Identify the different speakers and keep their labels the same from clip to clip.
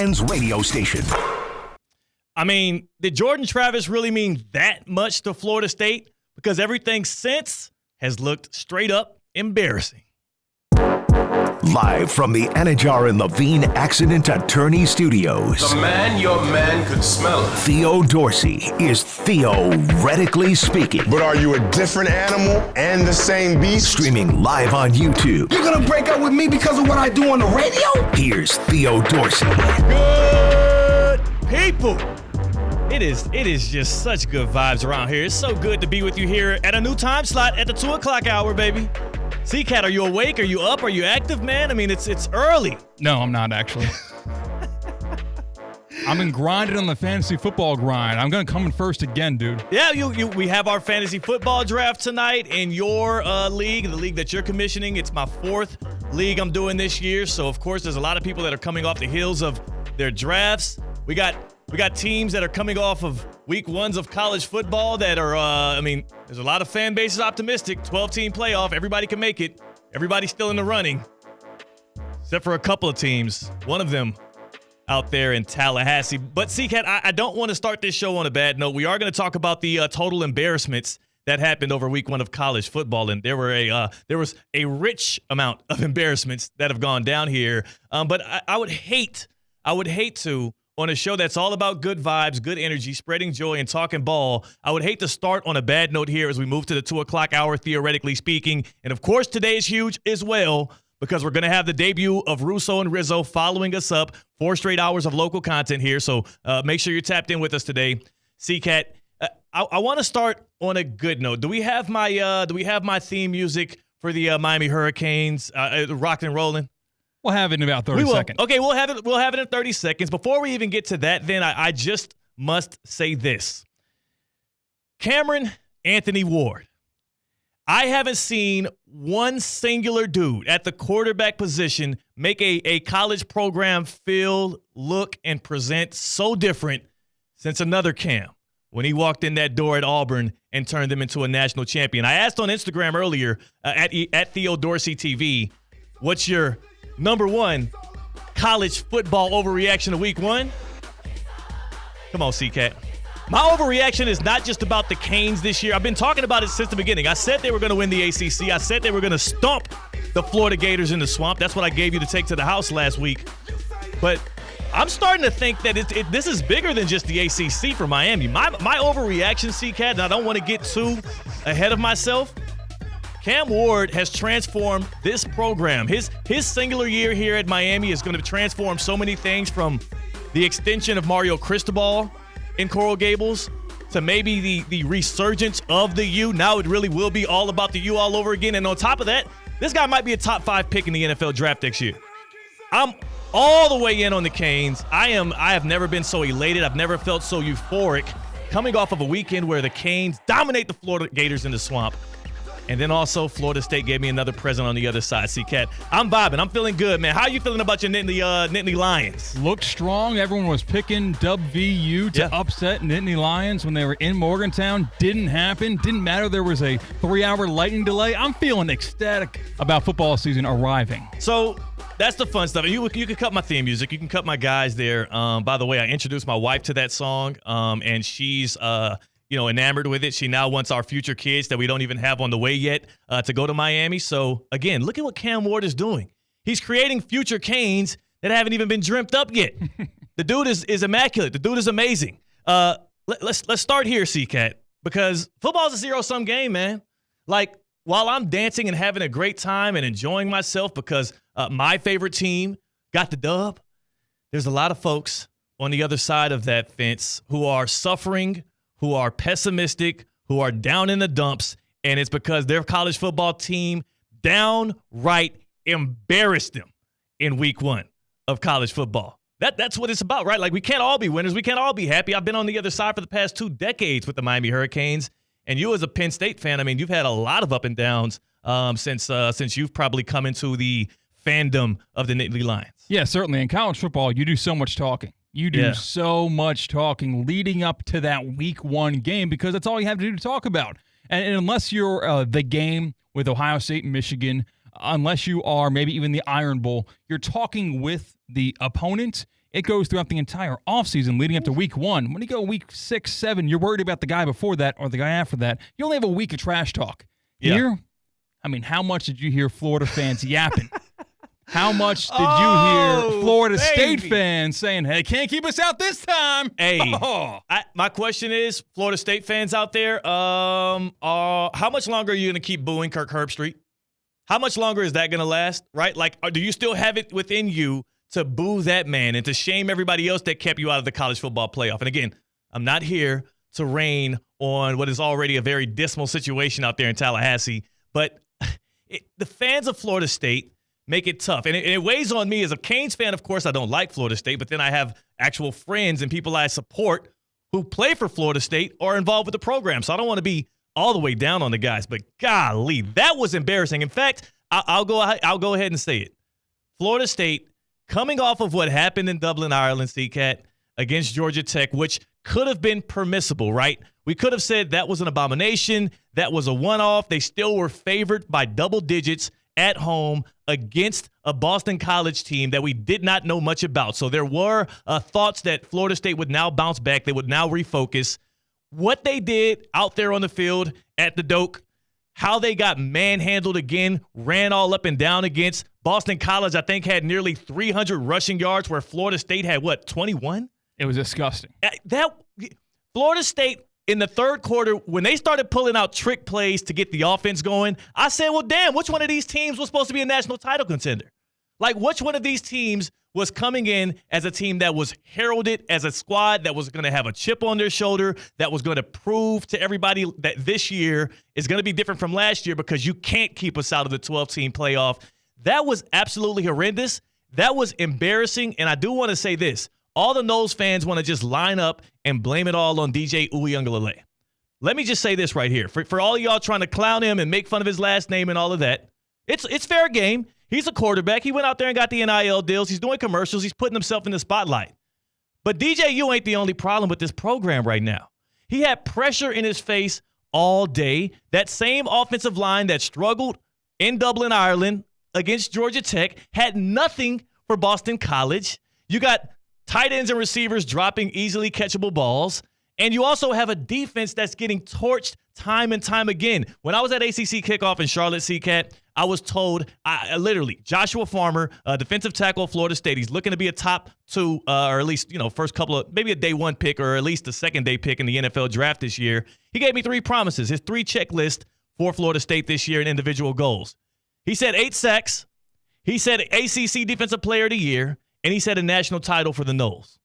Speaker 1: radio station.
Speaker 2: I mean, did Jordan Travis really mean that much to Florida State? Because everything since has looked straight up embarrassing.
Speaker 1: Live from the Anajar and Levine Accident Attorney Studios.
Speaker 3: The man your man could smell.
Speaker 1: Theo Dorsey is theoretically speaking.
Speaker 4: But are you a different animal and the same beast?
Speaker 1: Streaming live on YouTube.
Speaker 5: You're gonna break up with me because of what I do on the radio?
Speaker 1: Here's Theo Dorsey.
Speaker 2: Good people. It is just such good vibes around here. It's so good to be with you here at a new time slot at the 2 o'clock hour, baby. C-Katt, are you awake? Are you up? Are you active, man? I mean, it's early.
Speaker 6: No, I'm not actually. I'm been grinding on the fantasy football grind. I'm going to come in first again, dude.
Speaker 2: Yeah, we have our fantasy football draft tonight in your league, the league that you're commissioning. It's my 4th league I'm doing this year. So, of course, there's a lot of people that are coming off the heels of their drafts. We got teams that are coming off of week 1s of college football that are, there's a lot of fan bases optimistic. 12-team playoff. Everybody can make it. Everybody's still in the running. Except for a couple of teams. One of them out there in Tallahassee. But C-Katt, I don't want to start this show on a bad note. We are going to talk about the total embarrassments that happened over week 1 of college football. And there was a rich amount of embarrassments that have gone down here. But I would hate to, on a show that's all about good vibes, good energy, spreading joy, and talking ball, I would hate to start on a bad note here as we move to the 2 o'clock hour, theoretically speaking. And, of course, today is huge as well because we're going to have the debut of Russo and Rizzo following us up. 4 straight hours of local content here, so make sure you're tapped in with us today. C-Katt, I want to start on a good note. Do we have my theme music for the Miami Hurricanes rocking and rolling?
Speaker 6: We'll have it in about 30 seconds.
Speaker 2: Okay, we'll have it in 30 seconds. Before we even get to that, then I just must say this. Cameron Anthony Ward. I haven't seen one singular dude at the quarterback position make a college program feel, look, and present so different since another Cam when he walked in that door at Auburn and turned them into a national champion. I asked on Instagram earlier at Theo Dorsey TV, what's your number 1 college football overreaction of week 1? Come on, C-Katt. My overreaction is not just about the Canes this year. I've been talking about it since the beginning. I said they were going to win the ACC. I said they were going to stomp the Florida Gators in the swamp. That's what I gave you to take to the house last week. But I'm starting to think that this is bigger than just the ACC for Miami. My overreaction, C-Katt, and I don't want to get too ahead of myself, Cam Ward has transformed this program. His singular year here at Miami is going to transform so many things, from the extension of Mario Cristobal in Coral Gables to maybe the resurgence of the U. Now it really will be all about the U all over again. And on top of that, this guy might be a top 5 pick in the NFL draft next year. I'm all the way in on the Canes. I have never been so elated. I've never felt so euphoric coming off of a weekend where the Canes dominate the Florida Gators in the swamp. And then also Florida State gave me another present on the other side, C-Katt. I'm vibing. I'm feeling good, man. How are you feeling about your Nittany Lions?
Speaker 6: Looked strong. Everyone was picking WVU to upset Nittany Lions when they were in Morgantown. Didn't happen. Didn't matter. There was a 3-hour lightning delay. I'm feeling ecstatic about football season arriving.
Speaker 2: So that's the fun stuff. You can cut my theme music. You can cut my guys there. By the way, I introduced my wife to that song, and she's enamored with it. She now wants our future kids that we don't even have on the way yet to go to Miami. So, again, look at what Cam Ward is doing. He's creating future Canes that haven't even been dreamt up yet. The dude is immaculate. The dude is amazing. Let's start here, C-Katt, because football's a zero-sum game, man. Like, while I'm dancing and having a great time and enjoying myself because my favorite team got the dub, there's a lot of folks on the other side of that fence who are suffering, who are pessimistic, who are down in the dumps, and it's because their college football team downright embarrassed them in week 1 of college football. That's what it's about, right? Like, we can't all be winners. We can't all be happy. I've been on the other side for the past 2 decades with the Miami Hurricanes, and you as a Penn State fan, I mean, you've had a lot of up and downs since you've probably come into the fandom of the Nittany Lions. Yeah, certainly. In college football, you do so much talking. You do so much talking leading up to that week 1 game because that's all you have to do to talk about. And unless you're the game with Ohio State and Michigan, unless you are maybe even the Iron Bowl, you're talking with the opponent
Speaker 6: It goes throughout the entire offseason leading up to week 1. When you go week 6, 7, you're worried about the guy before that or the guy after that. You only have a week of trash talk.
Speaker 2: Yeah.
Speaker 6: Here, I mean, how much did you hear Florida fans yapping? How much did you hear Florida State fans saying, hey, can't keep us out this time?
Speaker 2: Hey, my question is, Florida State fans out there, how much longer are you going to keep booing Kirk Herbstreit? How much longer is that going to last, right? Like, do you still have it within you to boo that man and to shame everybody else that kept you out of the college football playoff? And again, I'm not here to rain on what is already a very dismal situation out there in Tallahassee, but the fans of Florida State make it tough. And it weighs on me as a Canes fan. Of course, I don't like Florida State, but then I have actual friends and people I support who play for Florida State or involved with the program. So I don't want to be all the way down on the guys, but golly, that was embarrassing. In fact, I'll go ahead and say it. Florida State, coming off of what happened in Dublin, Ireland, C-Katt, against Georgia Tech, which could have been permissible, right? We could have said that was an abomination. That was a one-off. They still were favored by double digits at home against a Boston College team that we did not know much about. So there were thoughts that Florida State would now bounce back. They would now refocus. What they did out there on the field at the Doak, how they got manhandled again, ran all up and down against Boston College, I think had nearly 300 rushing yards where Florida State had, 21?
Speaker 6: It was disgusting.
Speaker 2: Florida State, in the third quarter, when they started pulling out trick plays to get the offense going, I said, well, damn, which one of these teams was supposed to be a national title contender? Like, which one of these teams was coming in as a team that was heralded as a squad that was going to have a chip on their shoulder, that was going to prove to everybody that this year is going to be different from last year because you can't keep us out of the 12-team playoff? That was absolutely horrendous. That was embarrassing. And I do want to say this. All the Noles fans want to just line up and blame it all on DJ Uiagalelei. Let me just say this right here. For all of y'all trying to clown him and make fun of his last name and all of that, it's fair game. He's a quarterback. He went out there and got the NIL deals. He's doing commercials. He's putting himself in the spotlight. But DJU ain't the only problem with this program right now. He had pressure in his face all day. That same offensive line that struggled in Dublin, Ireland against Georgia Tech had nothing for Boston College. You got tight ends and receivers dropping easily catchable balls. And you also have a defense that's getting torched time and time again. When I was at ACC kickoff in Charlotte, C-Katt, I was told, literally, Joshua Farmer, defensive tackle, Florida State, he's looking to be a top 2, or at least, first couple of, maybe a day 1 pick, or at least a second day pick in the NFL draft this year. He gave me 3 promises, his 3 checklist for Florida State this year in individual goals. He said 8 sacks. He said ACC Defensive Player of the Year. And he said a national title for the Noles.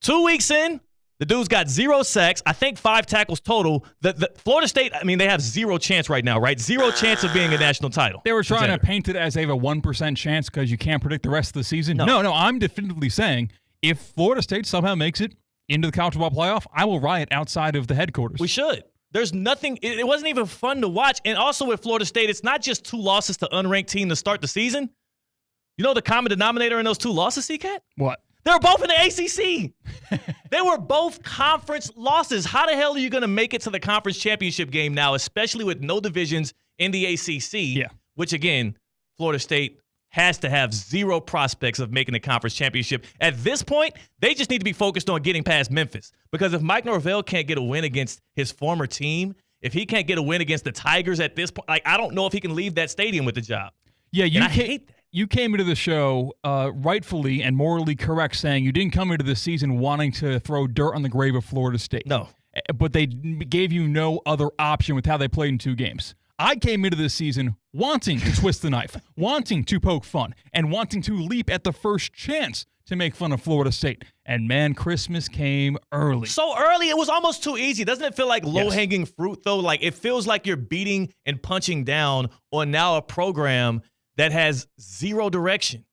Speaker 2: 2 weeks in, the dude's got 0 sacks. I think 5 tackles total. The Florida State, I mean, they have 0 chance right now, right? 0 chance of being a national title.
Speaker 6: They were trying to paint it as they have a 1% chance because you can't predict the rest of the season. No, I'm definitively saying if Florida State somehow makes it into the college football playoff, I will riot outside of the headquarters.
Speaker 2: We should. There's nothing. It wasn't even fun to watch. And also with Florida State, it's not just 2 losses to unranked team to start the season. You know the common denominator in those 2 losses, C-Katt?
Speaker 6: What?
Speaker 2: They were both in the ACC. They were both conference losses. How the hell are you going to make it to the conference championship game now, especially with no divisions in the ACC?
Speaker 6: Yeah.
Speaker 2: Which, again, Florida State has to have 0 prospects of making the conference championship. At this point, they just need to be focused on getting past Memphis. Because if Mike Norvell can't get a win against his former team, if he can't get a win against the Tigers at this point, I don't know if he can leave that stadium with the job.
Speaker 6: Yeah,
Speaker 2: I hate that.
Speaker 6: You came into the show rightfully and morally correct, saying you didn't come into the season wanting to throw dirt on the grave of Florida State.
Speaker 2: No.
Speaker 6: But they gave you no other option with how they played in 2 games. I came into this season wanting to twist the knife, wanting to poke fun, and wanting to leap at the first chance to make fun of Florida State. And, man, Christmas came early.
Speaker 2: So early, it was almost too easy. Doesn't it feel like low-hanging fruit, though? Like, it feels like you're beating and punching down on now a program that has 0 direction.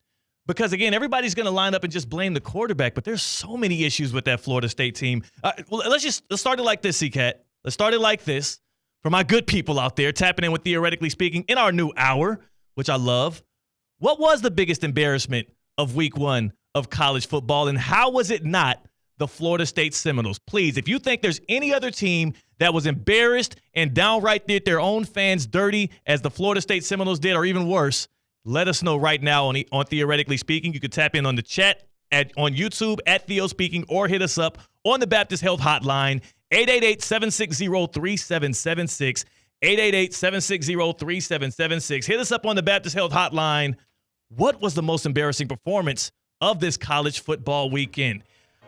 Speaker 2: Because, again, everybody's going to line up and just blame the quarterback, but there's so many issues with that Florida State team. Let's start it like this, C-Katt. Let's start it like this. For my good people out there tapping in with Theoretically Speaking in our new hour, which I love, what was the biggest embarrassment of week 1 of college football, and how was it not the Florida State Seminoles? Please, if you think there's any other team that was embarrassed and downright did their own fans dirty as the Florida State Seminoles did, or even worse, let us know right now on Theoretically Speaking. You can tap in on the chat on YouTube at Theo Speaking, or hit us up on the Baptist Health Hotline, 888-760-3776, 888-760-3776. Hit us up on the Baptist Health Hotline. What was the most embarrassing performance of this college football weekend?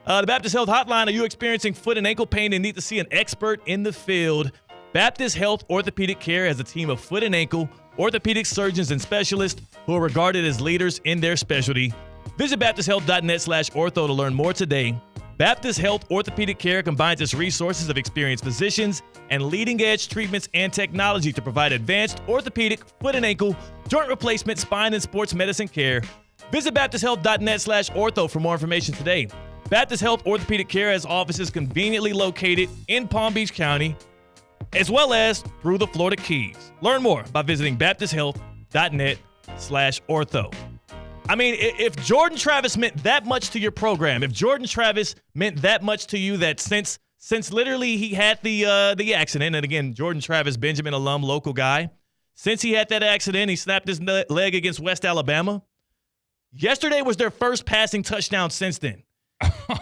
Speaker 2: The Baptist Health Hotline, are you experiencing foot and ankle pain and need to see an expert in the field? Baptist Health Orthopedic Care has a team of foot and ankle orthopedic surgeons and specialists who are regarded as leaders in their specialty. Visit baptisthealth.net/ortho to learn more today. Baptist Health Orthopedic Care combines its resources of experienced physicians and leading-edge treatments and technology to provide advanced orthopedic, foot and ankle, joint replacement, spine, and sports medicine care. Visit baptisthealth.net/ortho for more information today. Baptist Health Orthopedic Care has offices conveniently located in Palm Beach County, as well as through the Florida Keys. Learn more by visiting baptisthealth.net/ortho. I mean, if Jordan Travis meant that much to your program, if Jordan Travis meant that much to you, that since literally he had the accident, and again, Jordan Travis, Benjamin alum, local guy, since he had that accident, he snapped his leg against West Alabama. Yesterday was their first passing touchdown since then.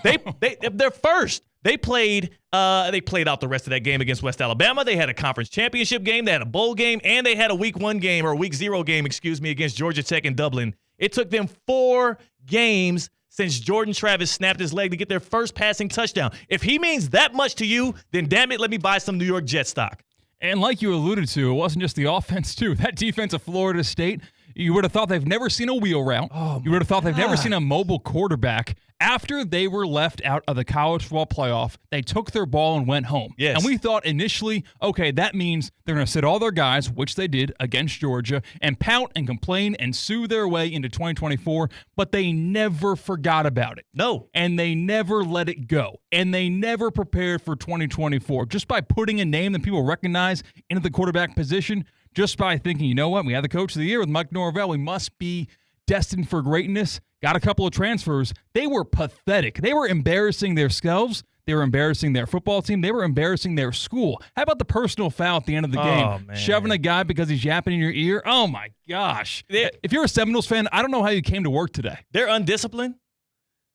Speaker 2: Their first. They played out the rest of that game against West Alabama. They had a conference championship game. They had a bowl game, and they had a week 0 game against Georgia Tech in Dublin. It took them 4 games since Jordan Travis snapped his leg to get their first passing touchdown. If he means that much to you, then damn it, let me buy some New York Jets stock.
Speaker 6: And like you alluded to, it wasn't just the offense, too. That defense of Florida State, you would have thought they've never seen a wheel route. You would have thought they've never seen a mobile quarterback. After they were left out of the college football playoff, they took their ball and went home.
Speaker 2: Yes.
Speaker 6: And we thought initially, okay, that means they're going to sit all their guys, which they did against Georgia, and pout and complain and sue their way into 2024, but they never forgot about it.
Speaker 2: No.
Speaker 6: And they never let it go. And they never prepared for 2024. Just by putting a name that people recognize into the quarterback position, just by thinking, you know what, we had the coach of the year with Mike Norvell, we must be destined for greatness. Got a couple of transfers. They were pathetic. They were embarrassing themselves. They were embarrassing their football team. They were embarrassing their school. How about the personal foul at the end of the game?
Speaker 2: Man.
Speaker 6: Shoving a guy because he's yapping in your ear? Oh, my gosh. If you're a Seminoles fan, I don't know how you came to work today.
Speaker 2: They're undisciplined.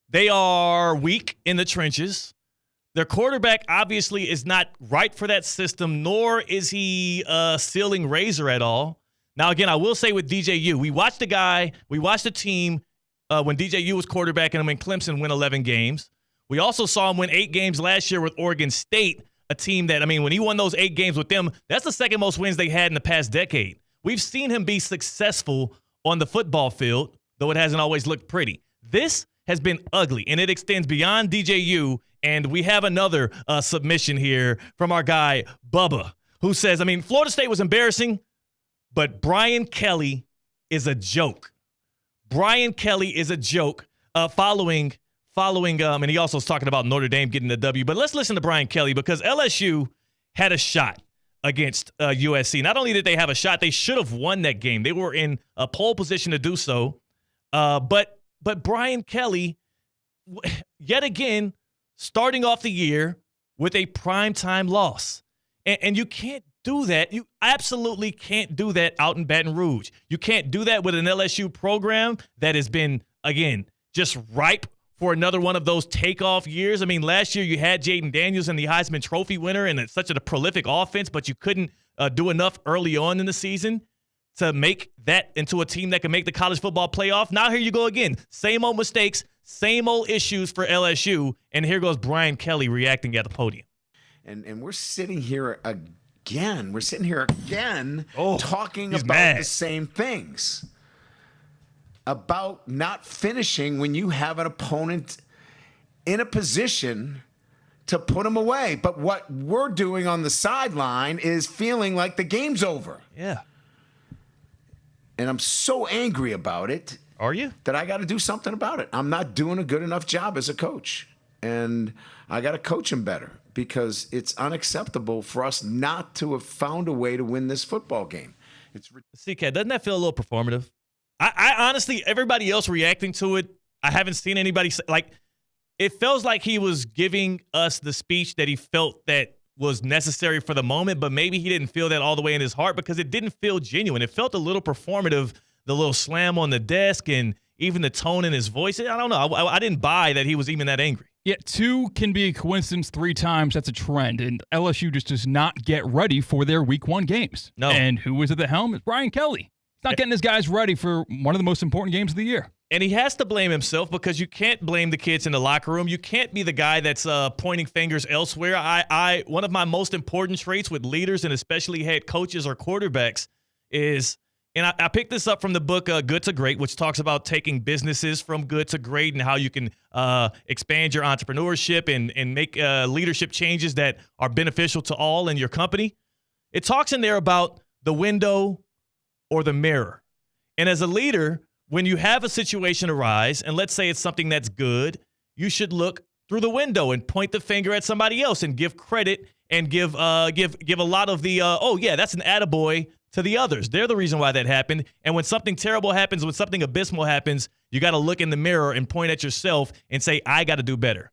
Speaker 2: They are weak in the trenches. Their quarterback obviously is not right for that system, nor is he a ceiling raiser at all. Now, again, I will say with DJU, we watched the team when DJU was quarterbacking him, and Clemson win 11 games. We also saw him win 8 games last year with Oregon State, a team that, I mean, when he won those 8 games with them, that's the second most wins they had in the past decade. We've seen him be successful on the football field, though it hasn't always looked pretty. This has been ugly, and it extends beyond DJU, and we have another submission here from our guy, Bubba, who says, I mean, Florida State was embarrassing, but Brian Kelly is a joke. Brian Kelly is a joke following, and he also is talking about Notre Dame getting the W. But let's listen to Brian Kelly, because LSU had a shot against USC. Not only did they have a shot, they should have won that game. They were in a pole position to do so. But Brian Kelly, yet again, starting off the year with a primetime loss. And you can't do that. You absolutely can't do that out in Baton Rouge. You can't do that with an LSU program that has been, again, just ripe for another one of those takeoff years. I mean, last year you had Jaden Daniels and the Heisman Trophy winner and such a prolific offense, but you couldn't do enough early on in the season to make that into a team that can make the college football playoff. Now here you go again. Same old mistakes, same old issues for LSU, and here goes Brian Kelly reacting at the podium.
Speaker 7: And we're sitting here again. We're sitting here again talking about
Speaker 2: mad.
Speaker 7: the same things. About not finishing when you have an opponent in a position to put them away. But what we're doing on the sideline is feeling like the game's over.
Speaker 2: Yeah.
Speaker 7: And I'm so angry about it.
Speaker 2: Are you?
Speaker 7: That I got to do something about it. I'm not doing a good enough job as a coach. And I got to coach him better, because it's unacceptable for us not to have found a way to win this football game.
Speaker 2: even the tone in his voice. I don't know. I didn't buy that he was even that angry.
Speaker 6: Yeah, 2 can be a coincidence. 3 times, that's a trend. And LSU just does not get ready for their Week 1 games.
Speaker 2: No.
Speaker 6: And who is at the helm? It's Brian Kelly. He's not getting his guys ready for one of the most important games of the year.
Speaker 2: And he has to blame himself because you can't blame the kids in the locker room. You can't be the guy that's pointing fingers elsewhere. One of my most important traits with leaders and especially head coaches or quarterbacks is, and I picked this up from the book Good to Great, which talks about taking businesses from good to great and how you can expand your entrepreneurship and make leadership changes that are beneficial to all in your company. It talks in there about the window or the mirror. And as a leader, when you have a situation arise, and let's say it's something that's good, you should look through the window and point the finger at somebody else and give credit and give a lot of the, oh, yeah, that's an attaboy to the others. They're the reason why that happened. And when something terrible happens, when something abysmal happens, you got to look in the mirror and point at yourself and say, I got to do better.